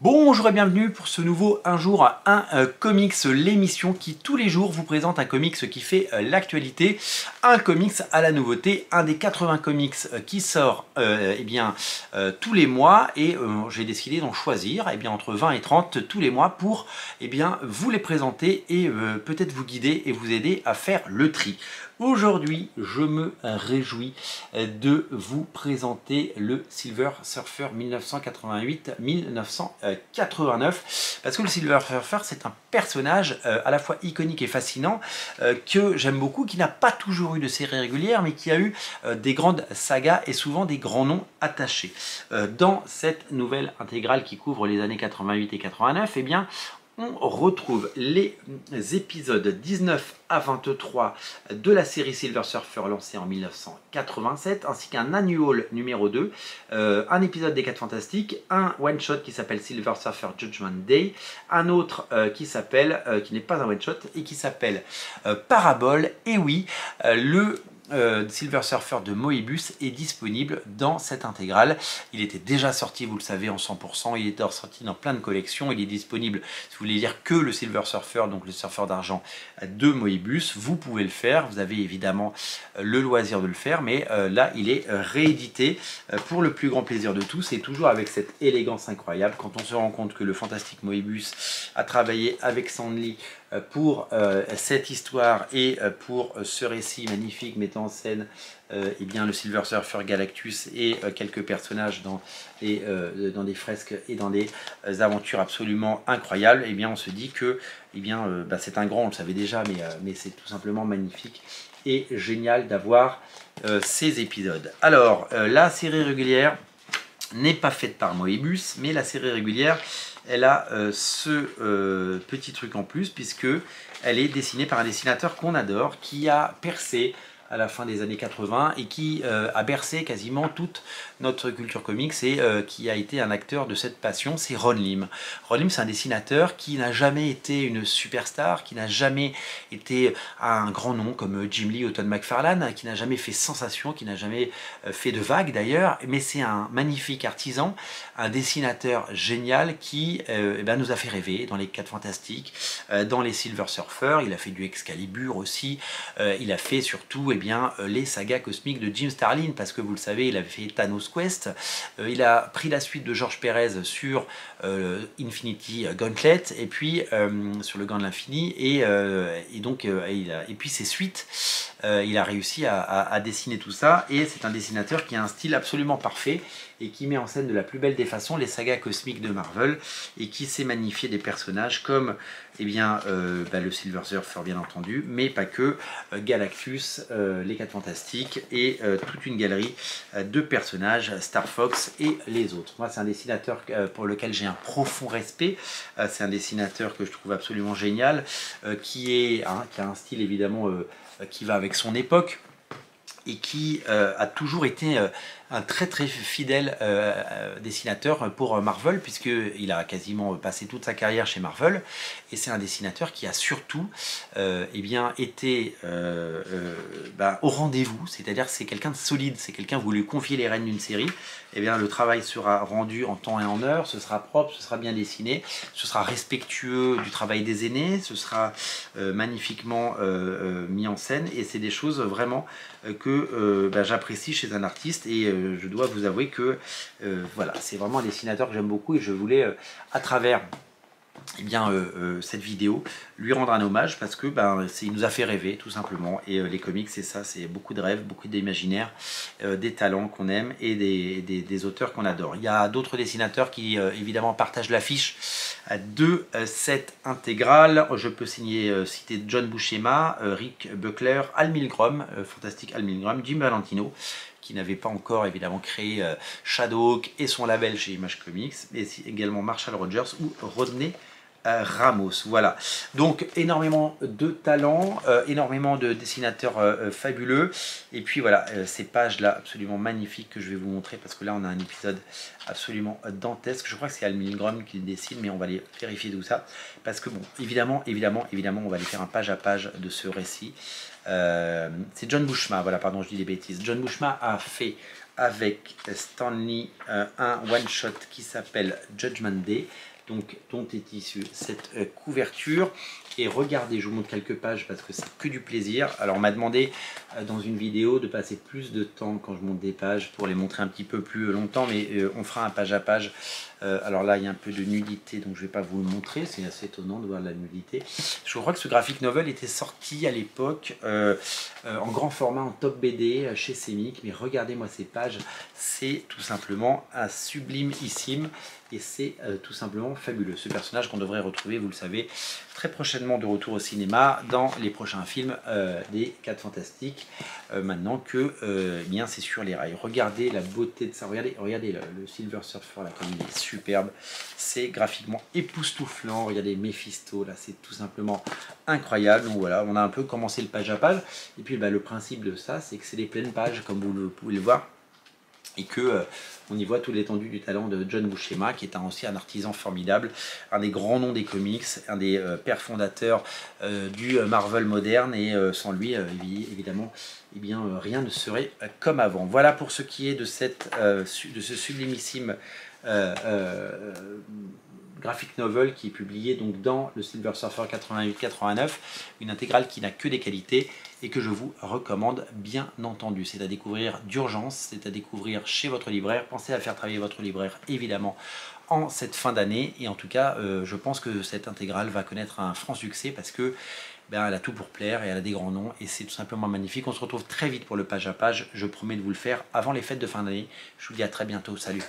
Bonjour et bienvenue pour ce nouveau Un jour un comics, l'émission qui tous les jours vous présente un comics qui fait l'actualité, un comics à la nouveauté, un des 80 comics qui sort tous les mois et j'ai décidé d'en choisir entre 20 et 30 tous les mois pour vous les présenter et peut-être vous guider et vous aider à faire le tri. Aujourd'hui, je me réjouis de vous présenter le Silver Surfer 1988-1989 parce que le Silver Surfer, c'est un personnage à la fois iconique et fascinant que j'aime beaucoup, qui n'a pas toujours eu de série régulière mais qui a eu des grandes sagas et souvent des grands noms attachés. Dans cette nouvelle intégrale qui couvre les années 88 et 89, on retrouve les épisodes 19 à 23 de la série Silver Surfer lancée en 1987, ainsi qu'un annual numéro 2, un épisode des 4 Fantastiques, un one-shot qui s'appelle Silver Surfer Judgment Day, un autre qui n'est pas un one-shot et qui s'appelle Parabole. Et oui, le Silver Surfer de Moebius est disponible dans cette intégrale. Il était déjà sorti, vous le savez, en 100%, il était sorti dans plein de collections, il est disponible, si vous voulez lire que le Silver Surfer, donc le surfeur d'argent de Moebius, vous pouvez le faire, vous avez évidemment le loisir de le faire, mais là il est réédité pour le plus grand plaisir de tous et toujours avec cette élégance incroyable quand on se rend compte que le fantastique Moebius a travaillé avec Stan Lee pour cette histoire et pour ce récit magnifique mettant en scène le Silver Surfer Galactus et quelques personnages dans des fresques et dans des aventures absolument incroyables. On se dit que c'est un grand, on le savait déjà, mais c'est tout simplement magnifique et génial d'avoir ces épisodes. Alors la série régulière n'est pas faite par Moebius, mais la série régulière, elle a ce petit truc en plus, puisque elle est dessinée par un dessinateur qu'on adore, qui a percé à la fin des années 80 et qui a bercé quasiment toute notre culture comics et qui a été un acteur de cette passion, c'est Ron Lim. Ron Lim, c'est un dessinateur qui n'a jamais été une superstar, qui n'a jamais été un grand nom comme Jim Lee ou Todd McFarlane, qui n'a jamais fait sensation, qui n'a jamais fait de vagues d'ailleurs, mais c'est un magnifique artisan, un dessinateur génial qui nous a fait rêver dans les 4 Fantastiques, dans les Silver Surfer, il a fait du Excalibur aussi, il a fait surtout les sagas cosmiques de Jim Starlin, parce que vous le savez, il avait fait Thanos Quest, il a pris la suite de George Pérez sur Infinity Gauntlet, et puis sur le Gant de l'Infini, et puis ses suites, il a réussi à dessiner tout ça, et c'est un dessinateur qui a un style absolument parfait, et qui met en scène de la plus belle des façons les sagas cosmiques de Marvel, et qui sait magnifier des personnages comme le Silver Surfer bien entendu, mais pas que, Galactus, les 4 Fantastiques et toute une galerie de personnages, Star Fox et les autres. Moi, c'est un dessinateur pour lequel j'ai un profond respect, c'est un dessinateur que je trouve absolument génial, qui a un style évidemment qui va avec son époque, et qui a toujours été un très fidèle dessinateur pour Marvel, puisqu'il a quasiment passé toute sa carrière chez Marvel, et c'est un dessinateur qui a surtout été au rendez-vous, c'est-à-dire c'est quelqu'un de solide, c'est quelqu'un, vous lui confiez les rênes d'une série, le travail sera rendu en temps et en heure, ce sera propre, ce sera bien dessiné, ce sera respectueux du travail des aînés, ce sera magnifiquement mis en scène, et c'est des choses vraiment que j'apprécie chez un artiste, et je dois vous avouer que c'est vraiment un dessinateur que j'aime beaucoup, et je voulais à travers cette vidéo lui rendre un hommage, parce que il nous a fait rêver tout simplement, et les comics c'est ça, c'est beaucoup de rêves, beaucoup d'imaginaire, des talents qu'on aime et des auteurs qu'on adore. Il y a d'autres dessinateurs qui évidemment partagent l'affiche de cette intégrale. Je peux citer John Buscema, Rick Buckler, Al Milgrom, fantastique Al Milgrom, Jim Valentino, qui n'avait pas encore évidemment créé Shadowhawk et son label chez Image Comics, mais également Marshall Rogers ou Rodney Ramos. Voilà, donc énormément de talents, énormément de dessinateurs fabuleux, et puis voilà, ces pages là absolument magnifiques que je vais vous montrer, parce que là on a un épisode absolument dantesque. Je crois que c'est Al Milgrom qui le dessine, mais on va aller vérifier tout ça, parce que bon, évidemment on va aller faire un page à page de ce récit. C'est John Buscema, voilà, pardon, je dis des bêtises. John Buscema a fait avec Stan Lee un one-shot qui s'appelle Judgment Day, donc dont est issue cette couverture. Et regardez, je vous montre quelques pages parce que c'est que du plaisir. Alors on m'a demandé dans une vidéo de passer plus de temps quand je monte des pages pour les montrer un petit peu plus longtemps, mais on fera un page à page. Alors là il y a un peu de nudité, donc je ne vais pas vous le montrer, c'est assez étonnant de voir la nudité. Je crois que ce graphic novel était sorti à l'époque en grand format, en top BD chez Semic, mais regardez-moi ces pages, c'est tout simplement un sublimissime. Et c'est tout simplement fabuleux. Ce personnage qu'on devrait retrouver, vous le savez, très prochainement de retour au cinéma dans les prochains films des 4 Fantastiques. Maintenant que eh bien c'est sur les rails. Regardez la beauté de ça. Regardez le Silver Surfer là, comme il est superbe. C'est graphiquement époustouflant. Regardez Mephisto là, c'est tout simplement incroyable. Donc voilà, on a un peu commencé le page à page. Et puis le principe de ça, c'est que c'est des pleines pages, comme vous pouvez le voir. Et que on y voit toute l'étendue du talent de John Buscema, qui est aussi un artisan formidable, un des grands noms des comics, un des pères fondateurs du Marvel moderne, et sans lui, évidemment, eh bien, rien ne serait comme avant. Voilà pour ce qui est de ce sublimissime graphic novel qui est publié donc dans le Silver Surfer 88-89, une intégrale qui n'a que des qualités et que je vous recommande bien entendu. C'est à découvrir d'urgence, c'est à découvrir chez votre libraire. Pensez à faire travailler votre libraire évidemment en cette fin d'année, et en tout cas je pense que cette intégrale va connaître un franc succès parce que elle a tout pour plaire et elle a des grands noms et c'est tout simplement magnifique. On se retrouve très vite pour le page à page, je promets de vous le faire avant les fêtes de fin d'année. Je vous dis à très bientôt, salut.